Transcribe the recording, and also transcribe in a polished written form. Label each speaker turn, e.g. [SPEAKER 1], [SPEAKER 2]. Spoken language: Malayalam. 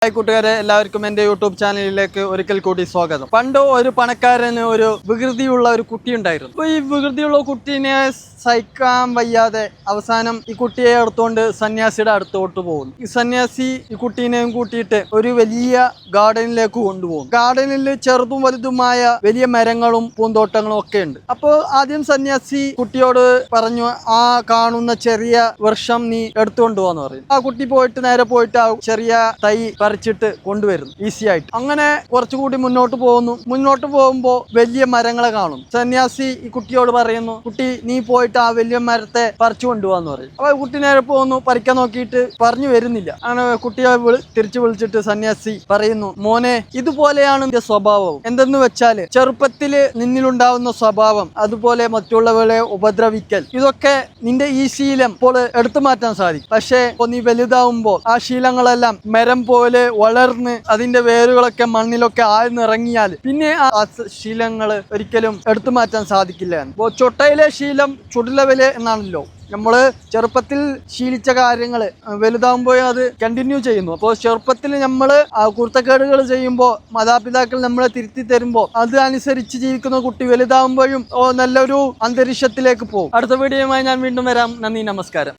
[SPEAKER 1] ഹായ് കൂട്ടുകാരെ, എല്ലാവർക്കും എൻ്റെ യൂട്യൂബ് ചാനലിലേക്ക് ഒരിക്കൽ കൂടി സ്വാഗതം. പണ്ട് ഒരു പണക്കാരന് ഒരു വികൃതിയുള്ള ഒരു കുട്ടി ഉണ്ടായിരുന്നു. അപ്പോൾ ഈ വികൃതിയുള്ള കുട്ടീനെ സഹിക്കാൻ വയ്യാതെ അവസാനം ഈ കുട്ടിയെ എടുത്തുകൊണ്ട് സന്യാസിയുടെ അടുത്തോട്ട് പോകുന്നു. ഈ സന്യാസി ഈ കുട്ടീനെയും കൂട്ടിയിട്ട് ഒരു വലിയ ഗാർഡനിലേക്ക് കൊണ്ടുപോകും. ഗാർഡനിൽ ചെറുതും വലുതുമായ വലിയ മരങ്ങളും പൂന്തോട്ടങ്ങളും ഒക്കെ ഉണ്ട്. അപ്പോൾ ആദ്യം സന്യാസി കുട്ടിയോട് പറഞ്ഞു, ആ കാണുന്ന ചെറിയ വൃക്ഷം നീ എടുത്തുകൊണ്ട് പോകാന്ന് പറയും. ആ കുട്ടി പോയിട്ട് നേരെ പോയിട്ട് ആ ചെറിയ തൈ പറിച്ചിട്ട് കൊണ്ടുവരുന്നു ഈസി ആയിട്ട്. അങ്ങനെ കുറച്ചുകൂടി മുന്നോട്ട് പോകുമ്പോൾ വലിയ മരങ്ങളെ കാണും. സന്യാസി ഈ കുട്ടിയോട് പറയുന്നു, കുട്ടി നീ പോയിട്ട് ആ വലിയ മരത്തെ പറിച്ചു കൊണ്ടുപോകാന്ന് പറയും. അപ്പൊ കുട്ടി നേരെ പോകുന്നു, പറിക്കാൻ നോക്കിയിട്ട് പറഞ്ഞു വരുന്നില്ല. അങ്ങനെ കുട്ടിയെ തിരിച്ചു വിളിച്ചിട്ട് സന്യാസി പറയുന്നു, മോനെ, ഇതുപോലെയാണ് നിന്റെ സ്വഭാവം. എന്തെന്ന് വെച്ചാല് ചെറുപ്പത്തില് നിന്നിലുണ്ടാവുന്ന സ്വഭാവം, അതുപോലെ മറ്റുള്ളവരെ ഉപദ്രവിക്കൽ, ഇതൊക്കെ നിന്റെ ഈ ശീലം ഇപ്പോൾ എടുത്തു മാറ്റാൻ സാധിക്കും. പക്ഷേ നീ വലുതാവുമ്പോൾ ആ ശീലങ്ങളെല്ലാം മരം പോലെ വളർന്ന് അതിന്റെ വേരുകളൊക്കെ മണ്ണിലൊക്കെ ആഴ്ന്നിറങ്ങിയാൽ പിന്നെ ആ ശീലങ്ങൾ ഒരിക്കലും എടുത്തു മാറ്റാൻ സാധിക്കില്ല. അപ്പോൾ ചൊട്ടയിലെ ശീലം ചുടലവലെ എന്നാണല്ലോ. നമ്മള് ചെറുപ്പത്തിൽ ശീലിച്ച കാര്യങ്ങൾ വലുതാകുമ്പോൾ അത് കണ്ടിന്യൂ ചെയ്യുന്നു. അപ്പോൾ ചെറുപ്പത്തിൽ നമ്മൾ കുരുത്തക്കേടുകൾ ചെയ്യുമ്പോൾ മാതാപിതാക്കൾ നമ്മളെ തിരുത്തി തരുമ്പോൾ അത് അനുസരിച്ച് ജീവിക്കുന്ന കുട്ടി വലുതാകുമ്പോഴും നല്ലൊരു അന്തരീക്ഷത്തിലേക്ക് പോകും. അടുത്ത വീഡിയോയുമായി ഞാൻ വീണ്ടും വരാം. നന്ദി, നമസ്കാരം.